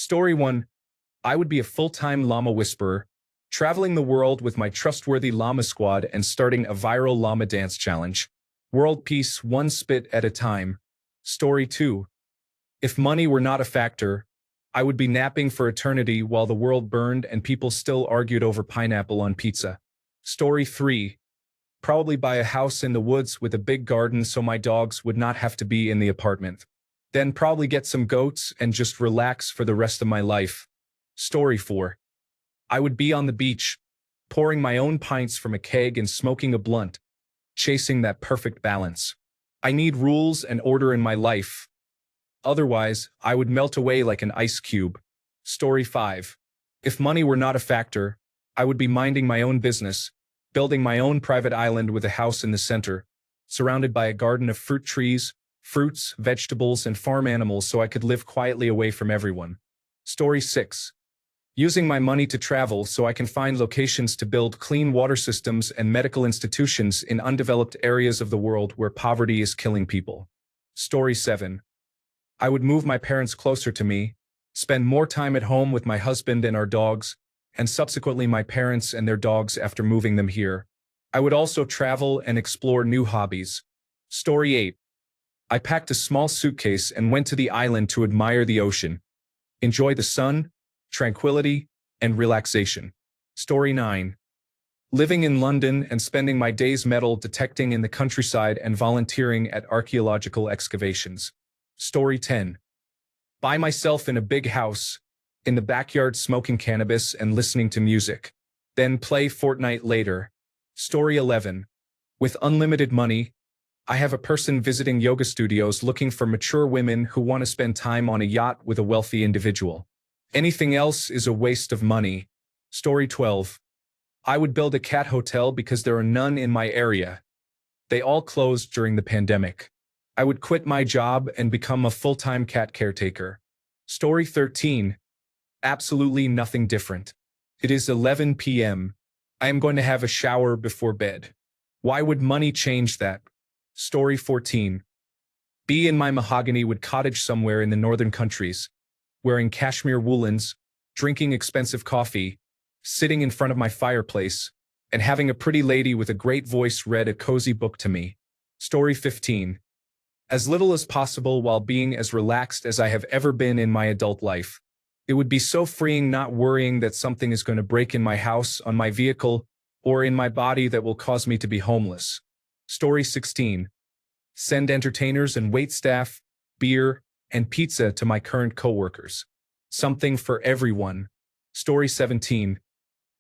Story 1. I would be a full-time llama whisperer, traveling the world with my trustworthy llama squad and starting a viral llama dance challenge. World peace one spit at a time. Story 2. If money were not a factor, I would be napping for eternity while the world burned and people still argued over pineapple on pizza. Story 3. Probably buy a house in the woods with a big garden so my dogs would not have to be in the apartment. Then probably get some goats and just relax for the rest of my life. Story 4. I would be on the beach, pouring my own pints from a keg and smoking a blunt, chasing that perfect balance. I need rules and order in my life. Otherwise, I would melt away like an ice cube. Story 5. If money were not a factor, I would be minding my own business, building my own private island with a house in the center, surrounded by a garden of fruit trees, fruits, vegetables, and farm animals so I could live quietly away from everyone. Story 6. Using my money to travel so I can find locations to build clean water systems and medical institutions in undeveloped areas of the world where poverty is killing people. Story 7. I would move my parents closer to me, spend more time at home with my husband and our dogs, and subsequently my parents and their dogs after moving them here. I would also travel and explore new hobbies. Story 8. I packed a small suitcase and went to the island to admire the ocean, enjoy the sun, tranquility, and relaxation. Story 9. Living in London and spending my days metal detecting in the countryside and volunteering at archaeological excavations. Story 10. By myself in a big house, in the backyard smoking cannabis and listening to music. Then play Fortnite later. Story 11. With unlimited money, I have a person visiting yoga studios looking for mature women who want to spend time on a yacht with a wealthy individual. Anything else is a waste of money. Story 12. I would build a cat hotel because there are none in my area. They all closed during the pandemic. I would quit my job and become a full-time cat caretaker. Story 13. Absolutely nothing different. It is 11 p.m. I am going to have a shower before bed. Why would money change that? Story 14. Be in my mahogany wood cottage somewhere in the northern countries, wearing cashmere woolens, drinking expensive coffee, sitting in front of my fireplace, and having a pretty lady with a great voice read a cozy book to me. Story 15. As little as possible while being as relaxed as I have ever been in my adult life. It would be so freeing not worrying that something is going to break in my house, on my vehicle, or in my body that will cause me to be homeless. Story 16. Send entertainers and waitstaff, beer, and pizza to my current coworkers. Something for everyone. Story 17.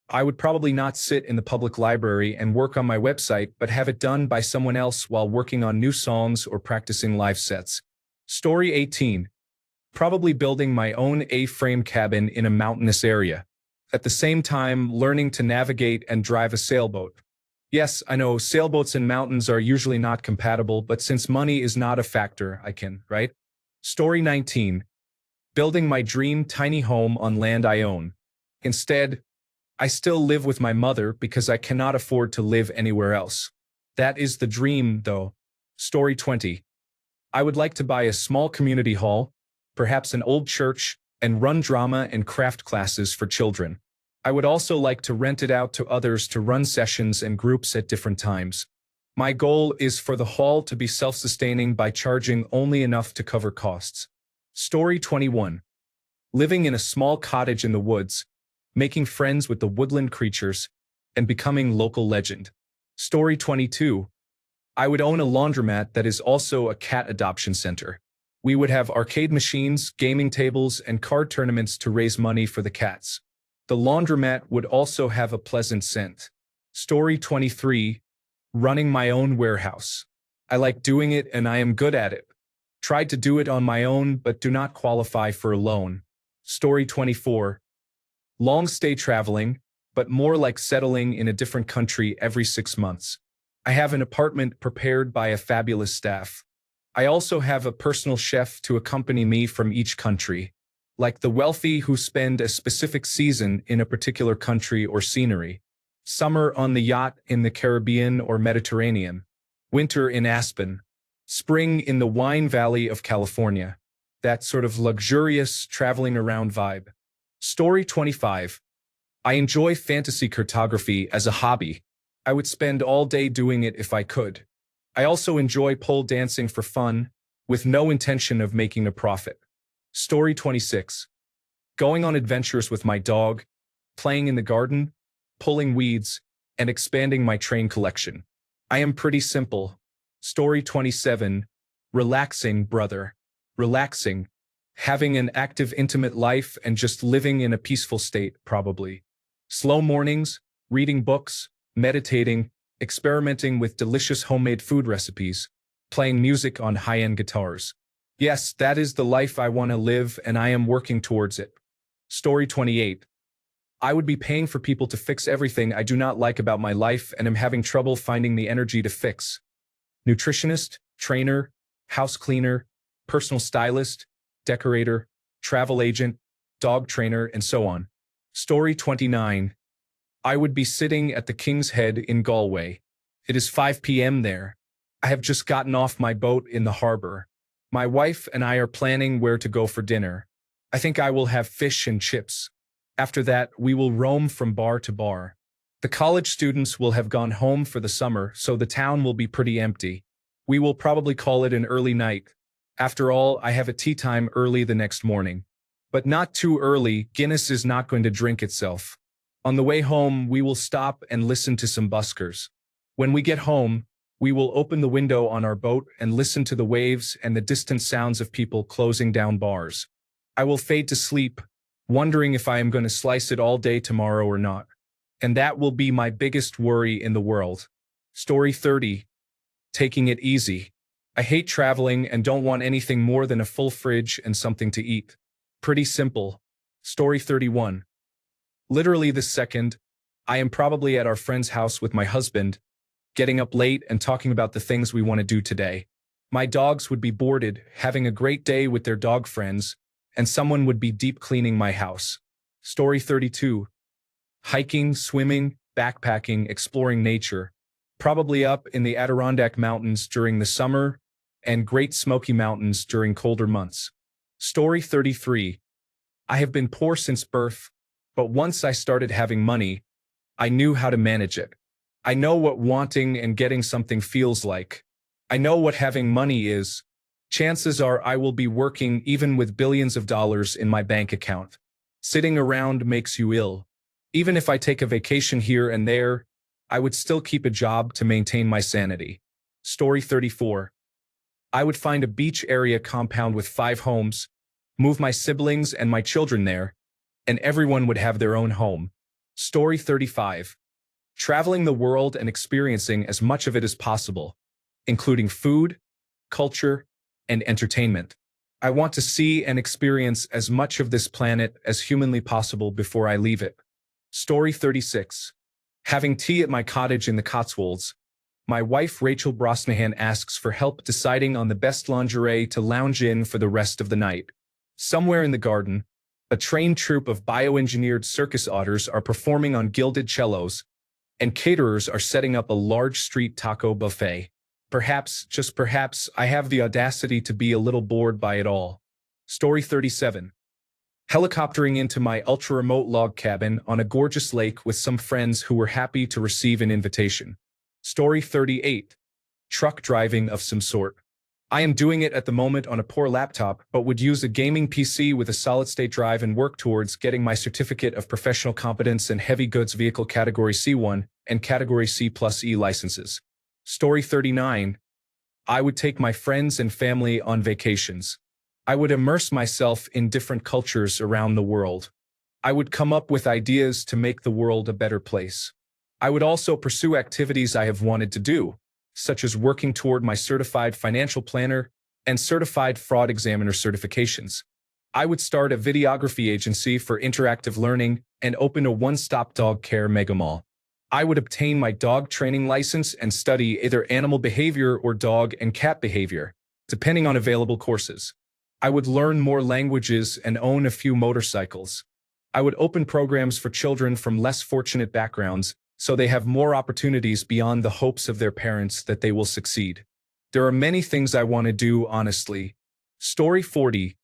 I would probably not sit in the public library and work on my website, but have it done by someone else while working on new songs or practicing live sets. Story 18. Probably building my own A-frame cabin in a mountainous area. At the same time, learning to navigate and drive a sailboat. Yes, I know sailboats and mountains are usually not compatible, but since money is not a factor, I can, right? Story 19. Building my dream tiny home on land I own. Instead, I still live with my mother because I cannot afford to live anywhere else. That is the dream, though. Story 20. I would like to buy a small community hall, perhaps an old church, and run drama and craft classes for children. I would also like to rent it out to others to run sessions and groups at different times. My goal is for the hall to be self-sustaining by charging only enough to cover costs. Story 21. Living in a small cottage in the woods, making friends with the woodland creatures, and becoming local legend. Story 22. I would own a laundromat that is also a cat adoption center. We would have arcade machines, gaming tables, and card tournaments to raise money for the cats. The laundromat would also have a pleasant scent. Story 23. Running my own warehouse. I like doing it and I am good at it. Tried to do it on my own but do not qualify for a loan. Story 24. Long stay traveling, but more like settling in a different country every 6 months. I have an apartment prepared by a fabulous staff. I also have a personal chef to accompany me from each country, like the wealthy who spend a specific season in a particular country or scenery. Summer on the yacht in the Caribbean or Mediterranean, winter in Aspen, spring in the wine valley of California. that sort of luxurious traveling around vibe. Story 25. I enjoy fantasy cartography as a hobby. I would spend all day doing it if I could. I also enjoy pole dancing for fun, with no intention of making a profit. Story 26. Going on adventures with my dog, playing in the garden, pulling weeds, and expanding my train collection. I am pretty simple. Story 27. Relaxing, brother. Relaxing. Having an active, intimate life and just living in a peaceful state, probably. Slow mornings, reading books, meditating, experimenting with delicious homemade food recipes, playing music on high-end guitars. Yes, that is the life I want to live, and I am working towards it. Story 28. I would be paying for people to fix everything I do not like about my life and am having trouble finding the energy to fix. Nutritionist, trainer, house cleaner, personal stylist, decorator, travel agent, dog trainer, and so on. Story 29. I would be sitting at the King's Head in Galway. It is 5 p.m. there. I have just gotten off my boat in the harbor. My wife and I are planning where to go for dinner. I think I will have fish and chips. After that, we will roam from bar to bar. The college students will have gone home for the summer, so the town will be pretty empty. We will probably call it an early night. After all, I have a tea time early the next morning. But not too early, Guinness is not going to drink itself. On the way home, we will stop and listen to some buskers. When we get home, we will open the window on our boat and listen to the waves and the distant sounds of people closing down bars. I will fade to sleep, wondering if I am going to slice it all day tomorrow or not. And that will be my biggest worry in the world. Story 30. Taking it easy. I hate traveling and don't want anything more than a full fridge and something to eat. Pretty simple. Story 31. Literally this second, I am probably at our friend's house with my husband, getting up late and talking about the things we want to do today. My dogs would be boarded, having a great day with their dog friends, and someone would be deep cleaning my house. Story 32. Hiking, swimming, backpacking, exploring nature. Probably up in the Adirondack Mountains during the summer and Great Smoky Mountains during colder months. Story 33. I have been poor since birth, but once I started having money, I knew how to manage it. I know what wanting and getting something feels like. I know what having money is. Chances are I will be working even with billions of dollars in my bank account. Sitting around makes you ill. Even if I take a vacation here and there, I would still keep a job to maintain my sanity. Story 34. I would find a beach area compound with 5 homes, move my siblings and my children there, and everyone would have their own home. Story 35. Traveling the world and experiencing as much of it as possible, including food, culture, and entertainment. I want to see and experience as much of this planet as humanly possible before I leave it. Story 36. Having tea at my cottage in the Cotswolds, my wife Rachel Brosnahan asks for help deciding on the best lingerie to lounge in for the rest of the night. Somewhere in the garden, a trained troupe of bioengineered circus otters are performing on gilded cellos, and caterers are setting up a large street taco buffet. Perhaps, just perhaps, I have the audacity to be a little bored by it all. Story 37. Helicoptering into my ultra-remote log cabin on a gorgeous lake with some friends who were happy to receive an invitation. Story 38. Truck driving of some sort. I am doing it at the moment on a poor laptop, but would use a gaming PC with a solid-state drive and work towards getting my certificate of professional competence in heavy goods vehicle category C1 and category C+E licenses. Story 39. I would take my friends and family on vacations. I would immerse myself in different cultures around the world. I would come up with ideas to make the world a better place. I would also pursue activities I have wanted to do, such as working toward my certified financial planner and certified fraud examiner certifications. I would start a videography agency for interactive learning and open a one-stop dog care megamall. I would obtain my dog training license and study either animal behavior or dog and cat behavior, depending on available courses. I would learn more languages and own a few motorcycles. I would open programs for children from less fortunate backgrounds so they have more opportunities beyond the hopes of their parents that they will succeed. There are many things I want to do, honestly. Story 40.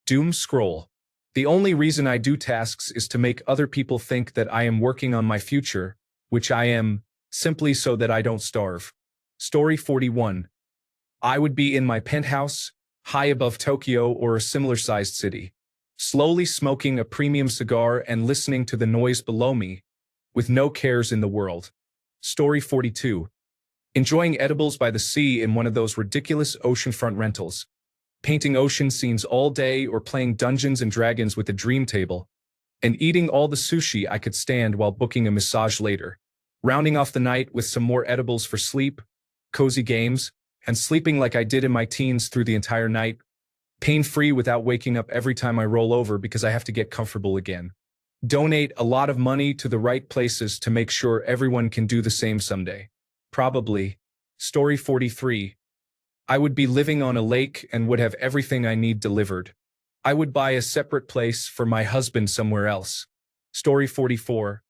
Doom scroll. The only reason I do tasks is to make other people think that I am working on my future, which I am, simply so that I don't starve. Story 41. I would be in my penthouse, high above Tokyo or a similar-sized city, slowly smoking a premium cigar and listening to the noise below me, with no cares in the world. Story 42. Enjoying edibles by the sea in one of those ridiculous oceanfront rentals, painting ocean scenes all day or playing Dungeons and Dragons with a dream table, and eating all the sushi I could stand while booking a massage later, rounding off the night with some more edibles for sleep, cozy games, and sleeping like I did in my teens through the entire night, pain-free without waking up every time I roll over because I have to get comfortable again. Donate a lot of money to the right places to make sure everyone can do the same someday. Probably. Story 43. I would be living on a lake and would have everything I need delivered. I would buy a separate place for my husband somewhere else. Story 44.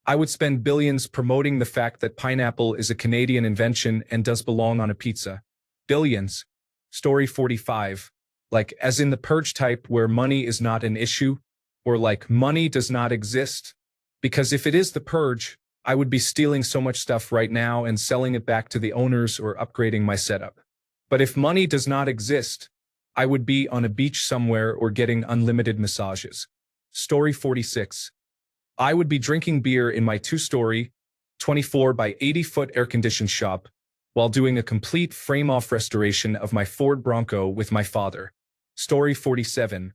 I would spend billions promoting the fact that pineapple is a Canadian invention and does belong on a pizza. Billions. Story 45. Like, as in the Purge type where money is not an issue, or like money does not exist. Because if it is the Purge, I would be stealing so much stuff right now and selling it back to the owners or upgrading my setup. But if money does not exist, I would be on a beach somewhere or getting unlimited massages. Story 46. I would be drinking beer in my 2-story, 24 by 80-foot air-conditioned shop while doing a complete frame-off restoration of my Ford Bronco with my father. Story 47.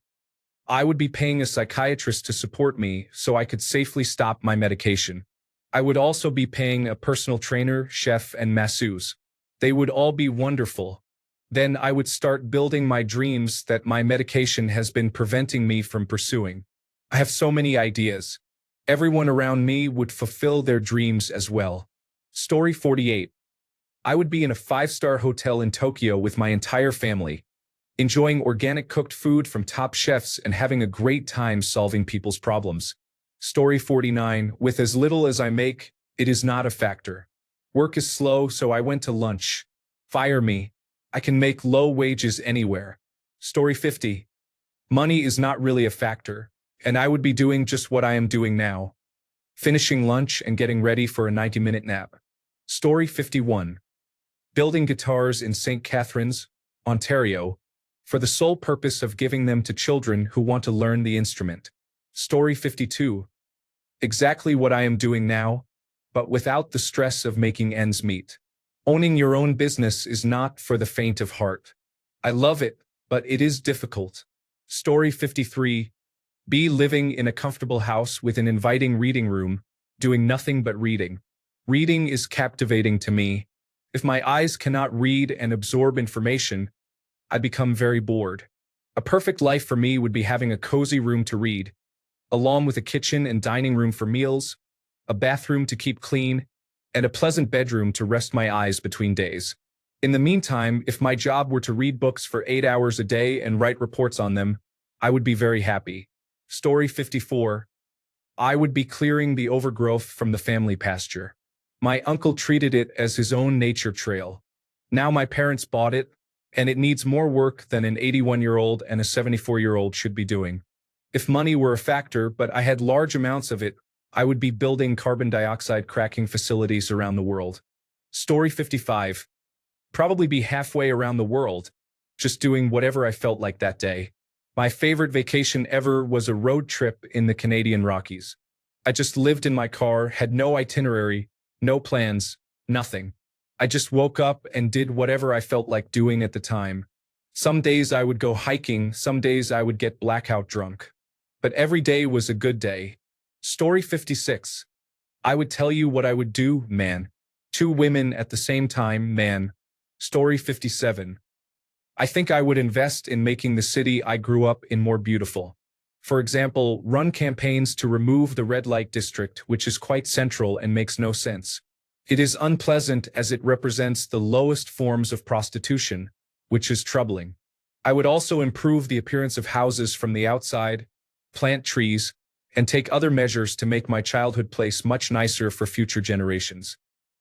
I would be paying a psychiatrist to support me so I could safely stop my medication. I would also be paying a personal trainer, chef, and masseuse. They would all be wonderful. Then I would start building my dreams that my medication has been preventing me from pursuing. I have so many ideas. Everyone around me would fulfill their dreams as well. Story 48. I would be in a 5-star hotel in Tokyo with my entire family, enjoying organic cooked food from top chefs and having a great time solving people's problems. Story 49. With as little as I make, it is not a factor. Work is slow, so I went to lunch. Fire me. I can make low wages anywhere. Story 50. Money is not really a factor, and I would be doing just what I am doing now, finishing lunch and getting ready for a 90-minute nap. Story 51. Building guitars in St. Catharines, Ontario, for the sole purpose of giving them to children who want to learn the instrument. Story 52. Exactly what I am doing now, but without the stress of making ends meet. Owning your own business is not for the faint of heart. I love it, but it is difficult. Story 53. Be living in a comfortable house with an inviting reading room, doing nothing but reading. Reading is captivating to me. If my eyes cannot read and absorb information, I become very bored. A perfect life for me would be having a cozy room to read, along with a kitchen and dining room for meals, a bathroom to keep clean, and a pleasant bedroom to rest my eyes between days. In the meantime, if my job were to read books for 8 hours a day and write reports on them, I would be very happy. Story 54. I would be clearing the overgrowth from the family pasture. My uncle treated it as his own nature trail. Now my parents bought it, and it needs more work than an 81-year-old and a 74-year-old should be doing. If money were a factor, but I had large amounts of it, I would be building carbon dioxide cracking facilities around the world. Story 55. Probably be halfway around the world, just doing whatever I felt like that day. My favorite vacation ever was a road trip in the Canadian Rockies. I just lived in my car, had no itinerary, no plans, nothing. I just woke up and did whatever I felt like doing at the time. Some days I would go hiking, some days I would get blackout drunk. But every day was a good day. Story 56. I would tell you what I would do, man. 2 women at the same time, man. Story 57. I think I would invest in making the city I grew up in more beautiful. For example, run campaigns to remove the red light district, which is quite central and makes no sense. It is unpleasant as it represents the lowest forms of prostitution, which is troubling. I would also improve the appearance of houses from the outside, plant trees, and take other measures to make my childhood place much nicer for future generations.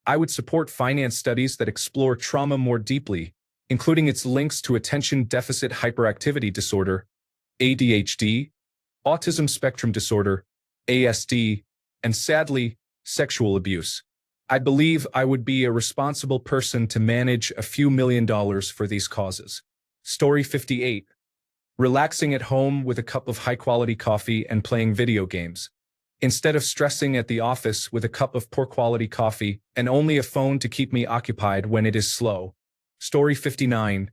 I would support finance studies that explore trauma more deeply, including its links to attention deficit hyperactivity disorder, ADHD, autism spectrum disorder, ASD, and sadly, sexual abuse. I believe I would be a responsible person to manage a few $1 million for these causes. Story 58. Relaxing at home with a cup of high-quality coffee and playing video games. Instead of stressing at the office with a cup of poor-quality coffee and only a phone to keep me occupied when it is slow. Story 59.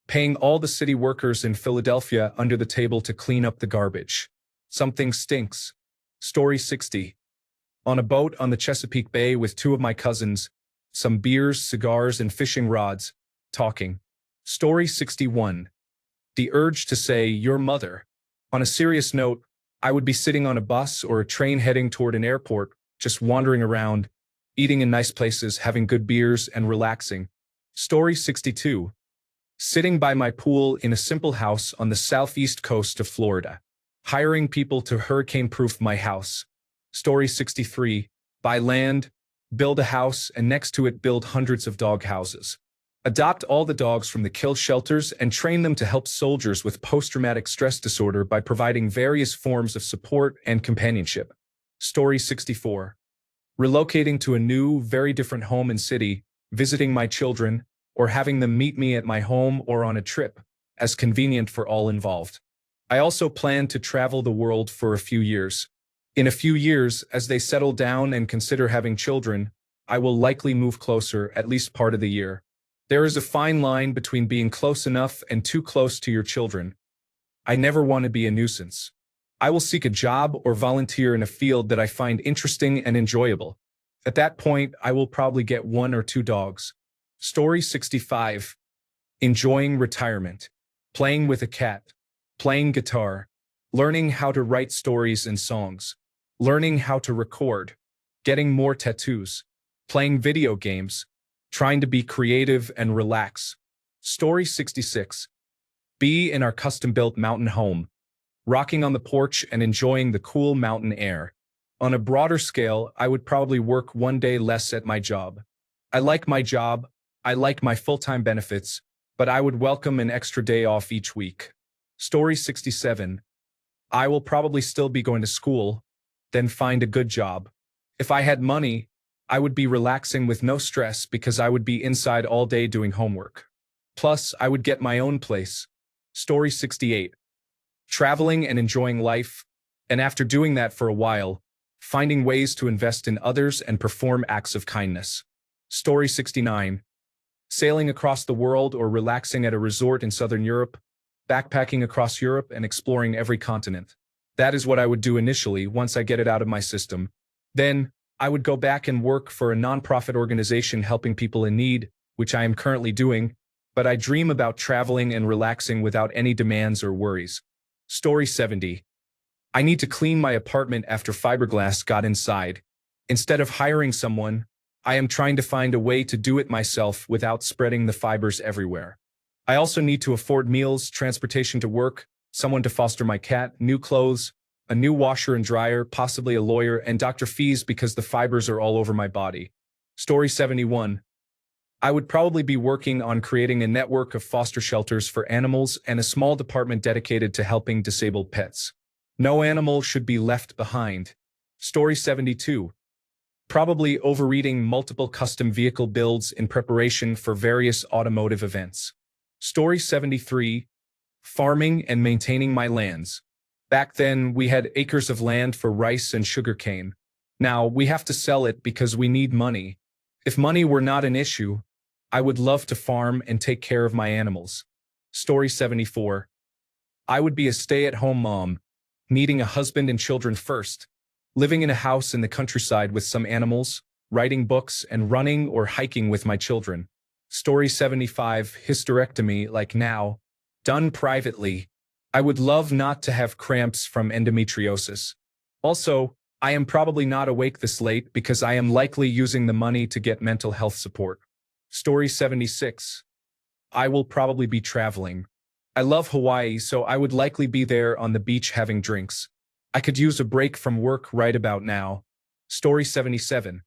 Paying all the city workers in Philadelphia under the table to clean up the garbage. Something stinks. Story 60. On a boat on the Chesapeake Bay with two of my cousins, some beers, cigars, and fishing rods, talking. Story 61. The urge to say, your mother. On a serious note, I would be sitting on a bus or a train heading toward an airport, just wandering around, eating in nice places, having good beers, and relaxing. Story 62. Sitting by my pool in a simple house on the southeast coast of Florida. Hiring people to hurricane-proof my house. Story 63. Buy land, build a house, and next to it build hundreds of dog houses. Adopt all the dogs from the kill shelters and train them to help soldiers with post-traumatic stress disorder by providing various forms of support and companionship. Story 64. Relocating to a new, very different home and city, visiting my children, or having them meet me at my home or on a trip, as convenient for all involved. I also plan to travel the world for a few years. In a few years, as they settle down and consider having children, I will likely move closer at least part of the year. There is a fine line between being close enough and too close to your children. I never want to be a nuisance. I will seek a job or volunteer in a field that I find interesting and enjoyable. At that point, I will probably get 1 or 2 dogs. Story 65. Enjoying retirement. Playing with a cat. Playing guitar. Learning how to write stories and songs. Learning how to record. Getting more tattoos. Playing video games. Trying to be creative and relax. Story 66. Be in our custom-built mountain home, rocking on the porch and enjoying the cool mountain air. On a broader scale, I would probably work 1 day less at my job. I like my job, I like my full-time benefits, but I would welcome an extra day off each week. Story 67. I will probably still be going to school, then find a good job. If I had money, I would be relaxing with no stress because I would be inside all day doing homework. Plus, I would get my own place. Story 68. Traveling and enjoying life, and after doing that for a while, finding ways to invest in others and perform acts of kindness. Story 69. Sailing across the world or relaxing at a resort in Southern Europe, backpacking across Europe and exploring every continent. That is what I would do initially once I get it out of my system. Then, I would go back and work for a nonprofit organization helping people in need, which I am currently doing, but I dream about traveling and relaxing without any demands or worries. Story 70. I need to clean my apartment after fiberglass got inside. Instead of hiring someone, I am trying to find a way to do it myself without spreading the fibers everywhere. I also need to afford meals, transportation to work, someone to foster my cat, new clothes, a new washer and dryer, possibly a lawyer, and doctor fees because the fibers are all over my body. Story 71. I would probably be working on creating a network of foster shelters for animals and a small department dedicated to helping disabled pets. No animal should be left behind. Story 72. Probably overeating multiple custom vehicle builds in preparation for various automotive events. Story 73. Farming and maintaining my lands. Back then, we had acres of land for rice and sugarcane. Now, we have to sell it because we need money. If money were not an issue, I would love to farm and take care of my animals. Story 74. I would be a stay-at-home mom, needing a husband and children first, living in a house in the countryside with some animals, writing books, and running or hiking with my children. Story 75. Hysterectomy, like now, done privately. I would love not to have cramps from endometriosis. Also, I am probably not awake this late because I am likely using the money to get mental health support. Story 76. I will probably be traveling. I love Hawaii, so I would likely be there on the beach having drinks. I could use a break from work right about now. Story 77.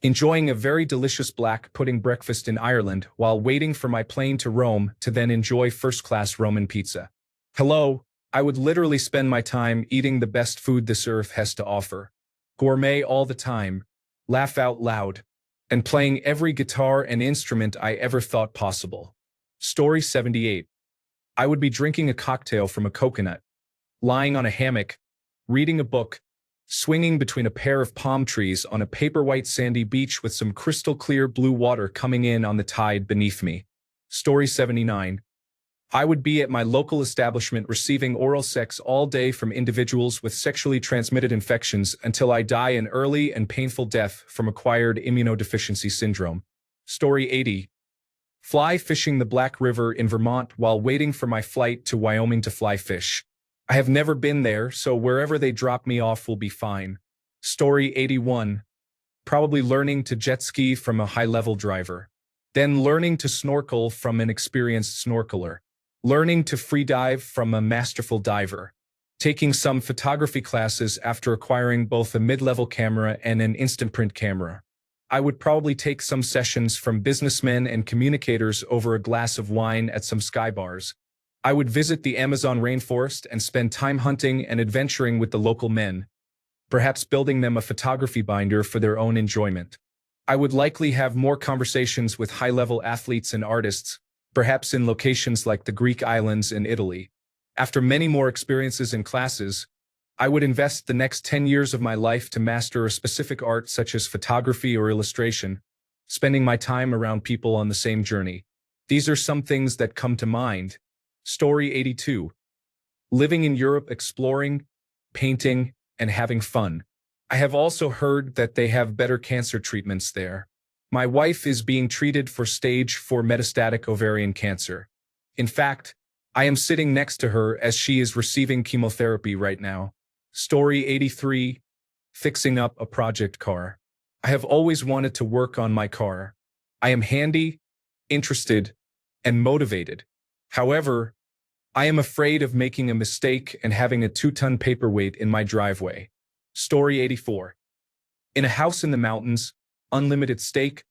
Enjoying a very delicious black pudding breakfast in Ireland while waiting for my plane to Rome to then enjoy first-class Roman pizza. Hello, I would literally spend my time eating the best food this earth has to offer. Gourmet all the time, laugh out loud, and playing every guitar and instrument I ever thought possible. Story 78. I would be drinking a cocktail from a coconut, lying on a hammock, reading a book, swinging between a pair of palm trees on a paper-white sandy beach with some crystal-clear blue water coming in on the tide beneath me. Story 79. I would be at my local establishment receiving oral sex all day from individuals with sexually transmitted infections until I die an early and painful death from acquired immunodeficiency syndrome. Story 80. Fly fishing the Black River in Vermont while waiting for my flight to Wyoming to fly fish. I have never been there, so wherever they drop me off will be fine. Story 81. Probably learning to jet ski from a high-level driver. Then learning to snorkel from an experienced snorkeler. Learning to free dive from a masterful diver. Taking some photography classes after acquiring both a mid-level camera and an instant print camera. I would probably take some sessions from businessmen and communicators over a glass of wine at some sky bars. I would visit the Amazon rainforest and spend time hunting and adventuring with the local men, perhaps building them a photography binder for their own enjoyment. I would likely have more conversations with high-level athletes and artists, perhaps in locations like the Greek islands and Italy. After many more experiences and classes, I would invest the next 10 years of my life to master a specific art such as photography or illustration, spending my time around people on the same journey. These are some things that come to mind. Story 82. Living in Europe, exploring, painting, and having fun. I have also heard that they have better cancer treatments there. My wife is being treated for stage 4 metastatic ovarian cancer. In fact, I am sitting next to her as she is receiving chemotherapy right now. Story 83. Fixing up a project car. I have always wanted to work on my car. I am handy, interested, and motivated. However, I am afraid of making a mistake and having a 2-ton paperweight in my driveway. Story 84. In a house in the mountains, unlimited steak,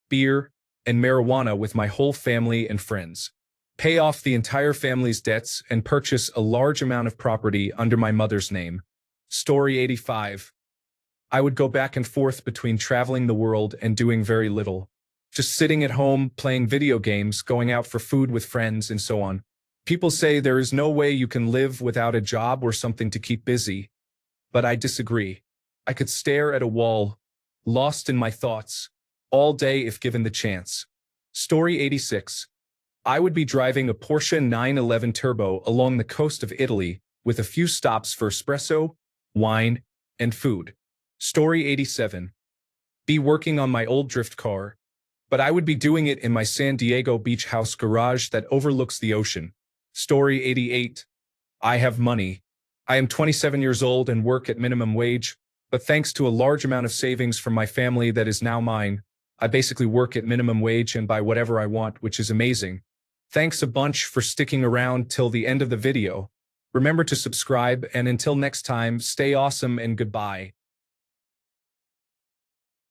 beer, and marijuana with my whole family and friends. Pay off the entire family's debts and purchase a large amount of property under my mother's name. Story 85. I would go back and forth between traveling the world and doing very little. Just sitting at home, playing video games, going out for food with friends, and so on. People say there is no way you can live without a job or something to keep busy. But I disagree. I could stare at a wall, lost in my thoughts, all day if given the chance. Story 86. I would be driving a Porsche 911 Turbo along the coast of Italy with a few stops for espresso, wine, and food. Story 87. Be working on my old drift car, but I would be doing it in my San Diego beach house garage that overlooks the ocean. Story 88. I have money. I am 27 years old and work at minimum wage, but thanks to a large amount of savings from my family that is now mine, I basically work at minimum wage and buy whatever I want, which is amazing. Thanks a bunch for sticking around till the end of the video. Remember to subscribe, and until next time, stay awesome and goodbye.